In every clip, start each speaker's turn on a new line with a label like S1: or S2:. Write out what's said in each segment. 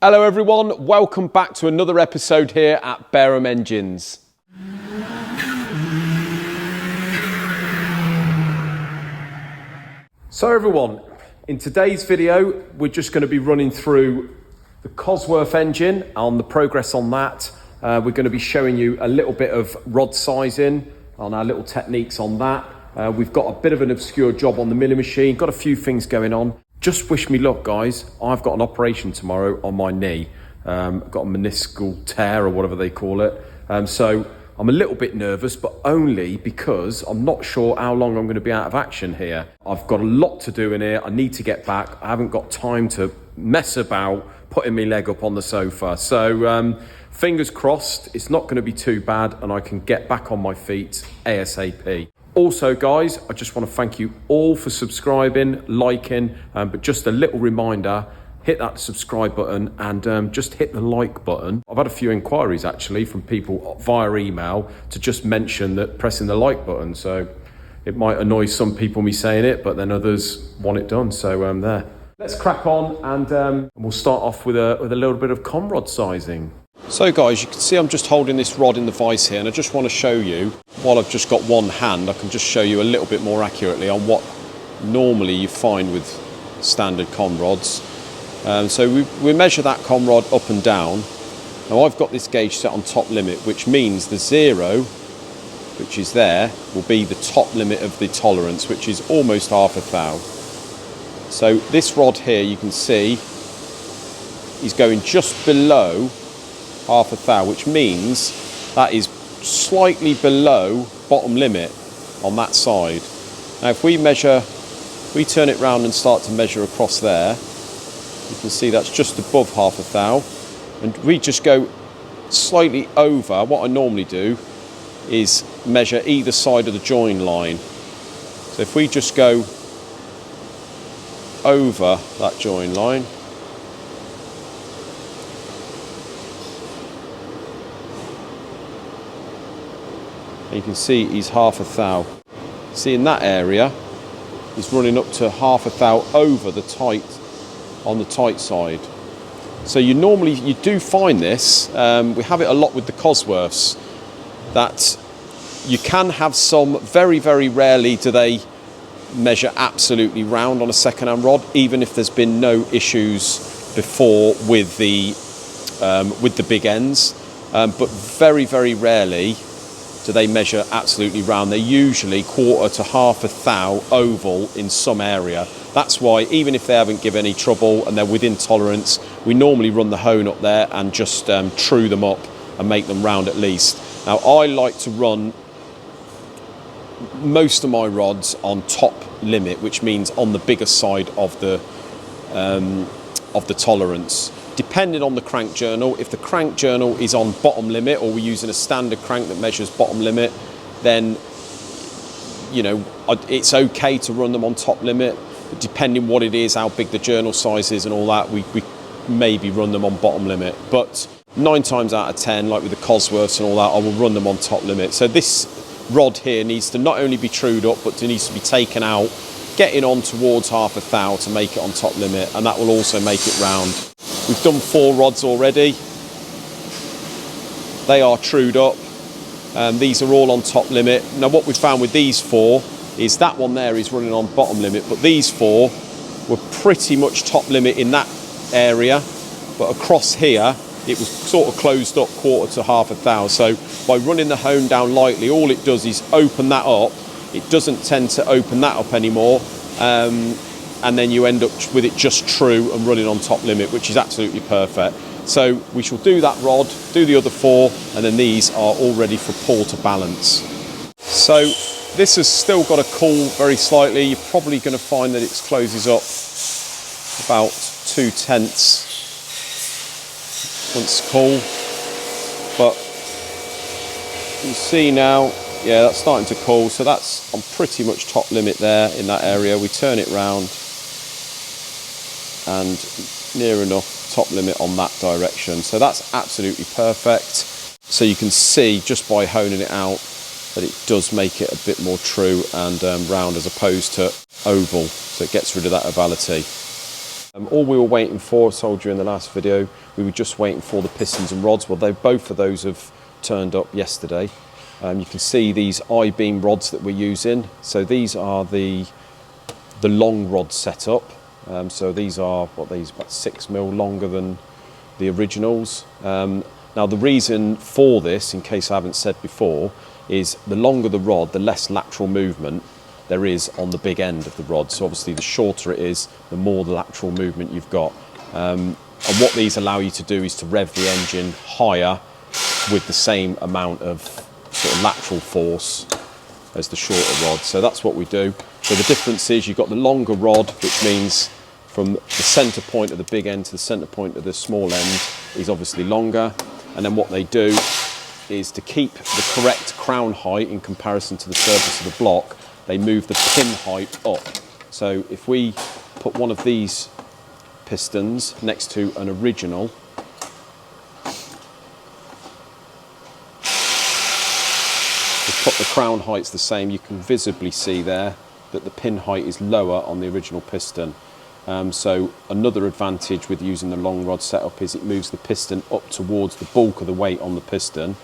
S1: Hello everyone, welcome back to another episode here at Bareham Engines. So everyone, in today's video we're just going to be running through the Cosworth engine and the progress on that. We're going to be showing you a little bit of rod sizing on our little techniques on that. We've got a bit of an obscure job on the milling machine, got a few things going on. Just wish me luck, guys. I've got an operation tomorrow on my knee. Got a meniscal tear or whatever they call it. So I'm a little bit nervous, but only because I'm not sure how long I'm going to be out of action here. I've got a lot to do in here. I need to get back. I haven't got time to mess about putting my leg up on the sofa. So fingers crossed, it's not going to be too bad and I can get back on my feet ASAP. Also, guys, I just want to thank you all for subscribing, liking, but just a little reminder, hit that subscribe button and just hit the like button. I've had a few inquiries actually from people via email to just mention that pressing the like button. So it might annoy some people me saying it, but then others want it done. So there. Let's crack on and we'll start off with a little bit of conrod sizing. So guys, you can see I'm just holding this rod in the vise here and I just want to show you, while I've just got one hand, I can just show you a little bit more accurately on what normally you find with standard conrods. So we measure that conrod up and down. Now I've got this gauge set on top limit, which means the 0, which is there, will be the top limit of the tolerance, which is almost half a thou. So this rod here, you can see, is going just below half a thou, which means that is slightly below bottom limit on that side. Now if we measure, we turn it round and start to measure across there, you can see that's just above half a thou, and we just go slightly over. What I normally do is measure either side of the join line. So if we just go over that join line, you can see he's half a thou. See, in that area he's running up to half a thou over the tight, on the tight side. So you do find this, we have it a lot with the Cosworths, that you can have some, very very rarely do they measure absolutely round on a second-hand rod, even if there's been no issues before with the big ends, but very very rarely do they measure absolutely round. They're usually quarter to half a thou oval in some area. That's why even if they haven't given any trouble and they're within tolerance, we normally run the hone up there and just true them up and make them round at least. Now I like to run most of my rods on top limit, which means on the bigger side of the tolerance. Depending on the crank journal, if the crank journal is on bottom limit or we're using a standard crank that measures bottom limit, then you know it's okay to run them on top limit. But depending what it is, how big the journal size is and all that, we maybe run them on bottom limit. But 9 times out of 10, like with the Cosworths and all that, I will run them on top limit. So this rod here needs to not only be trued up, but it needs to be taken out, getting on towards half a thou to make it on top limit, and that will also make it round. We've done 4 rods already. They are trued up. These are all on top limit. Now what we've found with these 4 is that one there is running on bottom limit, but these 4 were pretty much top limit in that area, but across here it was sort of closed up quarter to half a thou. So by running the hone down lightly, all it does is open that up. It doesn't tend to open that up anymore, and then you end up with it just true and running on top limit, which is absolutely perfect. So we shall do that rod, do the other 4, and then these are all ready for Paul to balance. So this has still got to cool very slightly. You're probably going to find that it closes up about 2/10 once it's cool, but you see now, yeah, that's starting to cool. So that's on pretty much top limit there in that area. We turn it round and near enough top limit on that direction. So that's absolutely perfect. So you can see just by honing it out that it does make it a bit more true and round as opposed to oval. So it gets rid of that ovality. All we were waiting for, I told you in the last video, we were just waiting for the pistons and rods. Well, both of those have turned up yesterday. You can see these I-beam rods that we're using. So these are the long rod setup. So these are, about 6 mil longer than the originals. Now the reason for this, in case I haven't said before, is the longer the rod, the less lateral movement there is on the big end of the rod. So obviously the shorter it is, the more the lateral movement you've got. And what these allow you to do is to rev the engine higher with the same amount of sort of lateral force as the shorter rod. So that's what we do. So the difference is you've got the longer rod, which means from the centre point of the big end to the centre point of the small end is obviously longer. And then what they do is to keep the correct crown height in comparison to the surface of the block, they move the pin height up. So if we put one of these pistons next to an original, put the crown heights the same, you can visibly see there that the pin height is lower on the original piston. So another advantage with using the long rod setup is it moves the piston up towards the bulk of the weight on the piston,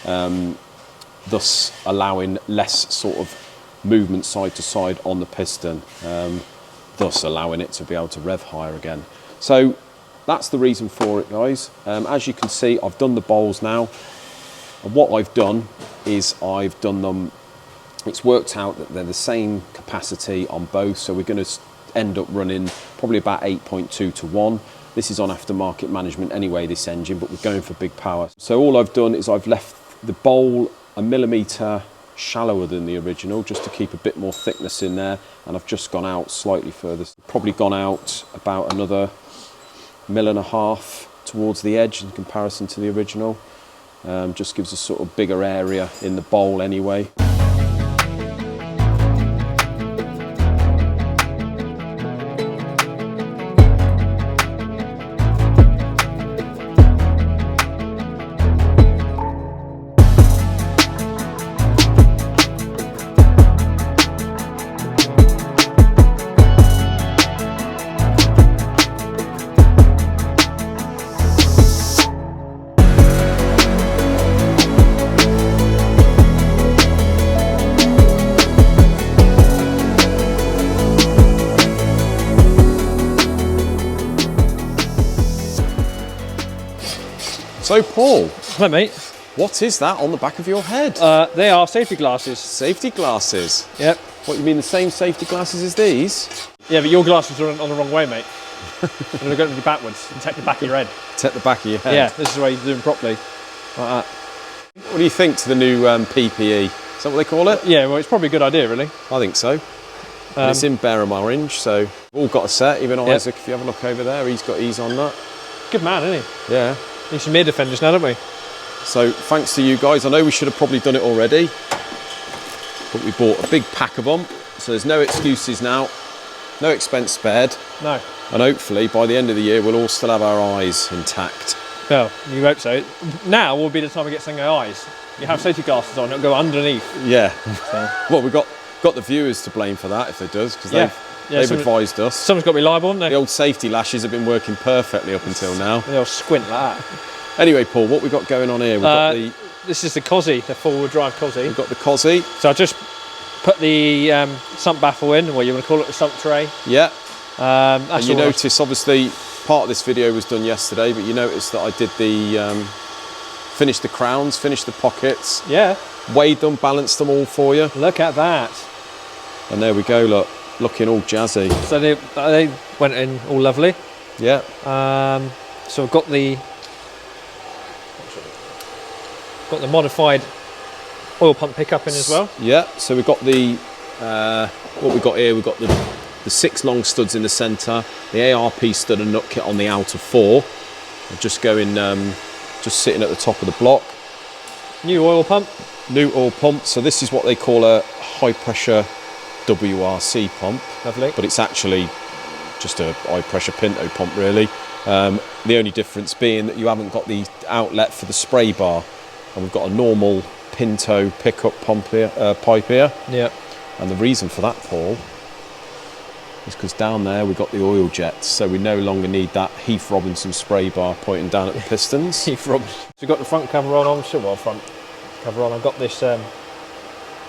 S1: thus allowing less sort of movement side to side on the piston, thus allowing it to be able to rev higher again. So that's the reason for it, guys. As you can see, I've done the bowls now. And what I've done is I've done them, it's worked out that they're the same capacity on both, so we're going to end up running probably about 8.2 to 1. This is on aftermarket management anyway, this engine, but we're going for big power. So all I've done is I've left the bowl 1 millimetre shallower than the original, just to keep a bit more thickness in there, and I've just gone out slightly further. Probably gone out about another 1.5 mil towards the edge in comparison to the original. Just gives a sort of bigger area in the bowl anyway. So Paul,
S2: hi mate.
S1: What is that on the back of your head?
S2: They are safety glasses.
S1: Safety glasses?
S2: Yep.
S1: What, you mean the same safety glasses as these?
S2: Yeah, but your glasses are on the wrong way, mate. They're going to be backwards and take the back of your head.
S1: Take the back of your head?
S2: Yeah, this is the way you do them properly. Like that.
S1: What do you think to the new PPE? Is that what they call it?
S2: Yeah, well, it's probably a good idea, really.
S1: I think so. And it's in Barham Orange, so we've all got a set. Even Isaac, if you have a look over there, he's got ease on that.
S2: Good man, isn't he?
S1: Yeah.
S2: Need some ear defenders now, don't we?
S1: So thanks to you guys. I know we should have probably done it already, but we bought a big pack of them, so there's no excuses now, no expense spared.
S2: No.
S1: And hopefully by the end of the year we'll all still have our eyes intact.
S2: Well, you hope so. Now will be the time we get something our eyes. You have safety glasses on, it'll go underneath.
S1: Yeah.
S2: So.
S1: Well, we've got the viewers to blame for that if it does, because they've advised us.
S2: Someone's got to be liable, haven't they?
S1: The old safety lashes have been working perfectly up until now.
S2: They'll squint like that.
S1: Anyway, Paul, what we've got going on here? We've got
S2: this is the Cosy, the four-wheel drive Cosy.
S1: We've got the Cosy.
S2: So I just put the sump baffle in, or you want to call it the sump tray.
S1: Yeah.
S2: And
S1: you notice, obviously, part of this video was done yesterday, but you noticed that I did the finished the crowns, finished the pockets.
S2: Yeah.
S1: Weighed them, balanced them all for you.
S2: Look at that.
S1: And there we go, look, looking all jazzy.
S2: So they went in all lovely.
S1: Yeah.
S2: So I've got the modified oil pump pickup in as well.
S1: Yeah, so we've got the, what we've got here, we've got the 6 long studs in the centre, the ARP stud and nut kit on the outer 4. Just going, just sitting at the top of the block.
S2: New oil pump.
S1: New oil pump, so this is what they call a high pressure WRC pump.
S2: Lovely.
S1: But it's actually just a high pressure Pinto pump really. The only difference being that you haven't got the outlet for the spray bar. And we've got a normal Pinto pickup pump here, pipe here.
S2: Yeah.
S1: And the reason for that, Paul, is because down there we've got the oil jets, so we no longer need that Heath Robinson spray bar pointing down at the pistons.
S2: Heath Robinson. So we've got the front cover on, front cover on. I've got this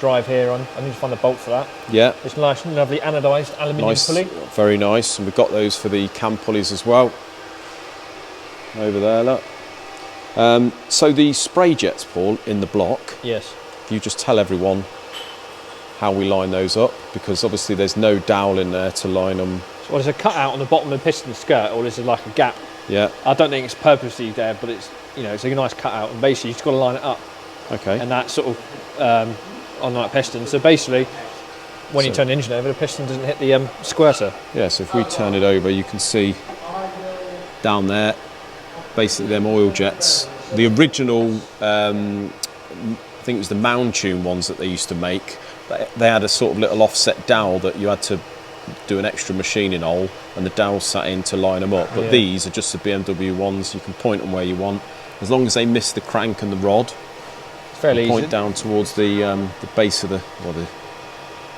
S2: drive here on. I need to find the bolt for that.
S1: Yeah.
S2: It's nice and lovely anodised aluminium pulley.
S1: Very nice, and we've got those for the cam pulleys as well. Over there, look. So the spray jets, Paul, in the block.
S2: Yes.
S1: You just tell everyone how we line those up, because obviously there's no dowel in there to line them.
S2: So there's a cutout on the bottom of the piston skirt, or this is like a gap.
S1: Yeah.
S2: I don't think it's purposely there, but it's, you know, it's a nice cutout, and basically you've just got to line it up.
S1: Okay.
S2: And that sort of on that piston. So basically, when you turn the engine over, the piston doesn't hit the squirter. Yeah.
S1: So if we turn it over, you can see down there, basically them oil jets. The original, I think it was the Mound Tune ones that they used to make. They had a sort of little offset dowel that you had to do an extra machining hole, and the dowel sat in to line them up. But these are just the BMW ones. You can point them where you want, as long as they miss the crank and the rod.
S2: Fairly easy.
S1: Point down towards the base of the.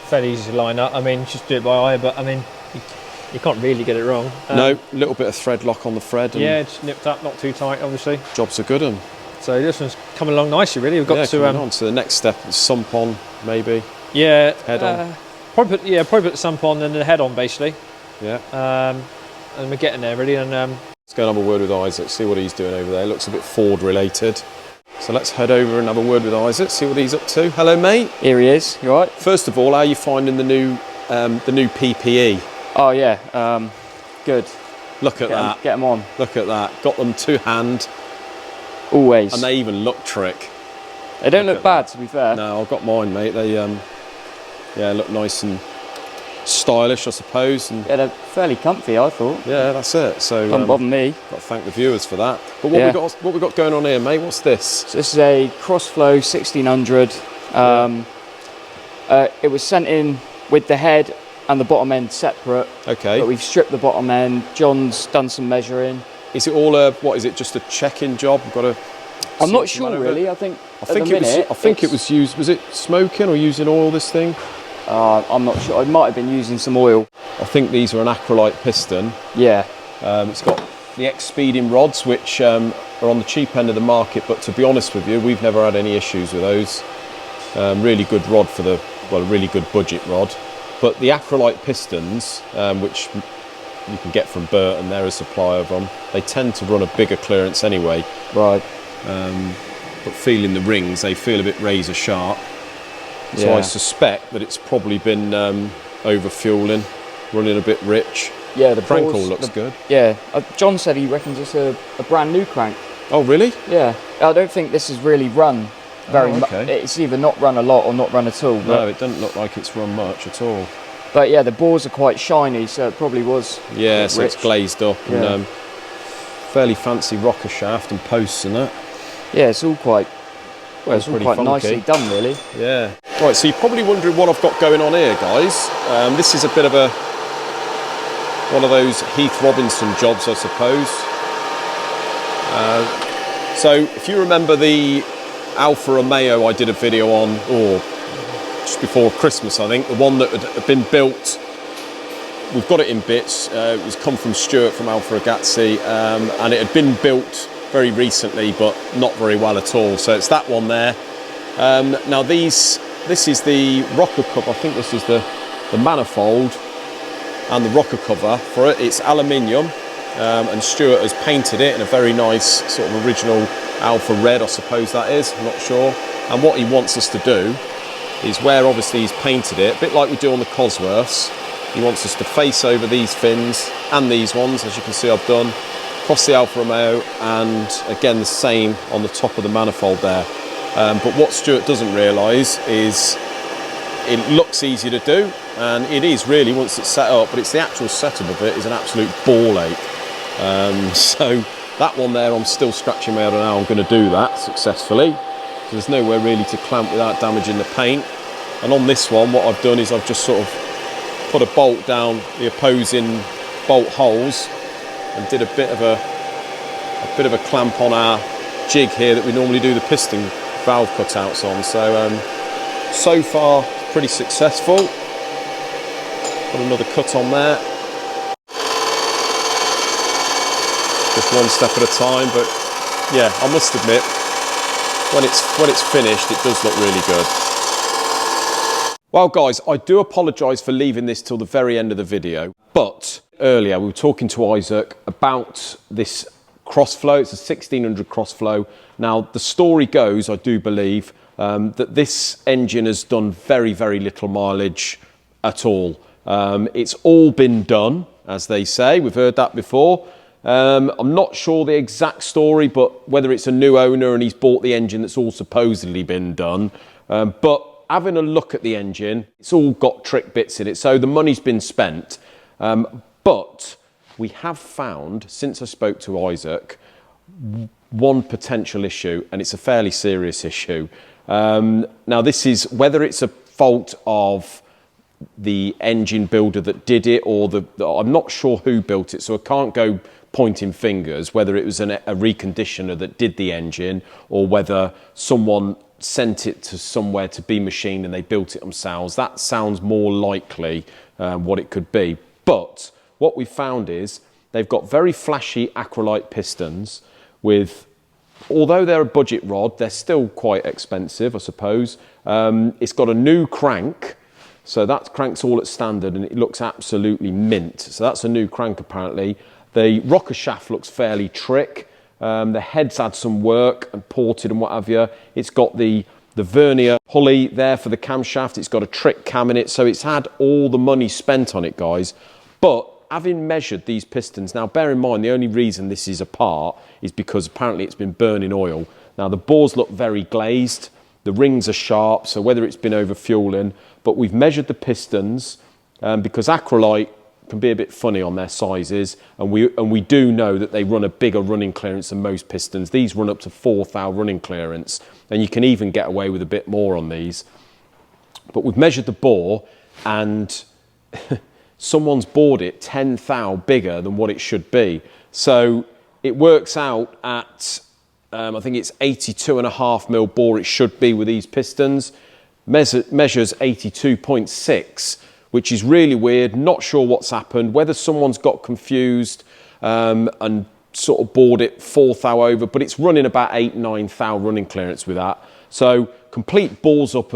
S2: Fairly easy to line up. I mean, just do it by eye, but I mean, you can't really get it wrong.
S1: No, a little bit of thread lock on the thread. And
S2: yeah, it's nipped up, not too tight, obviously.
S1: Job's a good one.
S2: So this one's coming along nicely, really. We've got to
S1: on. So the next step is sump on, maybe.
S2: Yeah.
S1: Head on.
S2: Probably put the sump on and the head on, basically.
S1: Yeah.
S2: And we're getting there, really. And
S1: let's go and have a word with Isaac. See what he's doing over there. Looks a bit Ford related. So let's head over and have a word with Isaac, see what he's up to. Hello, mate.
S3: Here he is. You all right?
S1: First of all, how are you finding the new PPE?
S3: Oh yeah, good.
S1: Look at that.
S3: Get them on.
S1: Look at that. Got them to hand.
S3: Always.
S1: And they even look trick.
S3: They don't look bad, to be fair.
S1: No, I've got mine, mate. They look nice and stylish, I suppose. And
S3: yeah, they're fairly comfy, I thought.
S1: yeah, that's it. So
S3: Don't bother me.
S1: got to thank the viewers for that. But what we got going on here, mate? What's this?
S3: So this is a Crossflow 1600. It was sent in with the head and the bottom end separate.
S1: Okay.
S3: But we've stripped the bottom end. John's done some measuring.
S1: Is it all what is it? Just a check-in job? We've got to.
S3: I'm not sure really. I think
S1: it was used. Was it smoking or using oil? This thing?
S3: I'm not sure. I might have been using some oil.
S1: I think these are an acrylite piston.
S3: Yeah.
S1: It's got the X-speeding rods, which are on the cheap end of the market. But to be honest with you, we've never had any issues with those. Really good rod for really good budget rod. But the acrylite pistons, which you can get from Burton, they're a supplier of them. They tend to run a bigger clearance anyway.
S3: Right.
S1: But feeling the rings, they feel a bit razor sharp. So
S3: Yeah.
S1: I suspect that it's probably been over fueling, running a bit rich.
S3: Yeah, the
S1: crank
S3: balls,
S1: all looks good.
S3: Yeah. John said he reckons it's a brand new crank.
S1: Oh, really?
S3: Yeah. I don't think this has really run very much.
S1: okay.
S3: It's either not run a lot or not run at all.
S1: No, it doesn't look like it's run much at all.
S3: But yeah, the bores are quite shiny, so it probably was.
S1: Yeah, so
S3: rich.
S1: it's glazed up
S3: Yeah.
S1: and fairly fancy rocker shaft and posts and that.
S3: Yeah, it's all quite. Well, it's all
S1: pretty
S3: quite
S1: funky.
S3: nicely done, really.
S1: Yeah. Right, so you're probably wondering what I've got going on here, guys. This is a bit of one of those Heath Robinson jobs, I suppose. So if you remember the Alfa Romeo I did a video on, or just before Christmas, I think, the one that had been built, we've got it in bits. It was come from Stuart from Alfa Ragazzi, and it had been built very recently, but not very well at all. So it's that one there. Now this is the rocker cover. I think this is the manifold and the rocker cover for it. It's aluminium, and Stuart has painted it in a very nice sort of original Alfa red, I suppose that is. I'm not sure. And what he wants us to do is, where obviously he's painted it, a bit like we do on the Cosworths, he wants us to face over these fins and these ones, as you can see I've done, across the Alfa Romeo, and again the same on the top of the manifold there. But what Stuart doesn't realise is it looks easy to do, and it is really once it's set up, but it's the actual setup of it is an absolute ball ache. So that one there, I'm still scratching my head on how I'm going to do that successfully. So there's nowhere really to clamp without damaging the paint. And on this one, what I've done is I've just sort of put a bolt down the opposing bolt holes and did a bit of a clamp on our jig here that we normally do the piston valve cutouts on. So so far pretty successful. Put another cut on there. Just one step at a time, but yeah, I must admit, when it's finished, it does look really good. Well guys, I do apologise for leaving this till the very end of the video, but earlier we were talking to Isaac about this Crossflow. It's a 1600 Crossflow. Now the story goes, I do believe, that this engine has done very, very little mileage at all. It's all been done, as they say. We've heard that before. I'm not sure the exact story, but whether it's a new owner and he's bought the engine that's all supposedly been done. But having a look at the engine, it's all got trick bits in it, so the money's been spent. But we have found, since I spoke to Isaac, one potential issue, and it's a fairly serious issue. Now this is whether it's a fault of the engine builder that did it, or I'm not sure who built it, so I can't go pointing fingers, whether it was a reconditioner that did the engine, or whether someone sent it to somewhere to be machined and they built it themselves. That sounds more likely what it could be. But what we found is they've got very flashy acrylite pistons with, although they're a budget rod, they're still quite expensive, I suppose. It's got a new crank, so that crank's all at standard and it looks absolutely mint. So that's a new crank apparently. The rocker shaft looks fairly trick. The head's had some work and ported and what have you. It's got the vernier pulley there for the camshaft. It's got a trick cam in it. So it's had all the money spent on it, guys. But having measured these pistons, now bear in mind the only reason this is apart is because apparently it's been burning oil. Now the bores look very glazed. The rings are sharp, so whether it's been over fueling. But we've measured the pistons because acrylite can be a bit funny on their sizes, and we do know that they run a bigger running clearance than most pistons. These run up to 4 thou running clearance, and you can even get away with a bit more on these. But we've measured the bore, and someone's bored it 10 thou bigger than what it should be. So it works out at, I think it's 82.5mm bore it should be with these pistons. Measures 82.6, which is really weird. Not sure what's happened, whether someone's got confused and sort of bored it 4 thou over, but it's running about 8-9 thou running clearance with that. So complete balls up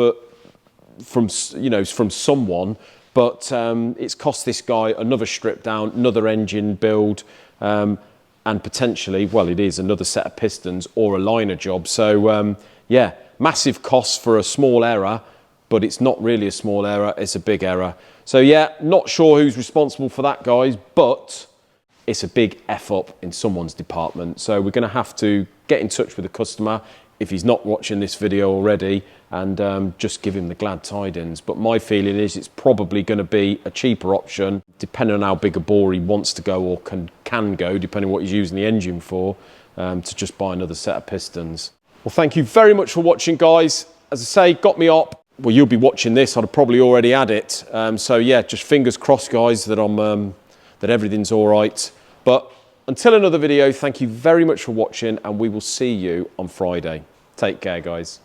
S1: from someone, but it's cost this guy another strip down, another engine build, and potentially, well, it is another set of pistons or a liner job. So yeah, massive cost for a small error, but it's not really a small error, it's a big error. So yeah, not sure who's responsible for that, guys, but it's a big F up in someone's department. So we're gonna have to get in touch with the customer if he's not watching this video already, and just give him the glad tidings. But my feeling is it's probably gonna be a cheaper option, depending on how big a bore he wants to go or can go, depending on what he's using the engine for, to just buy another set of pistons. Well, thank you very much for watching, guys. As I say, got me up. Well, you'll be watching this, I'd have probably already had it. So yeah, just fingers crossed, guys, that that everything's all right. But until another video, thank you very much for watching, and we will see you on Friday. Take care, guys.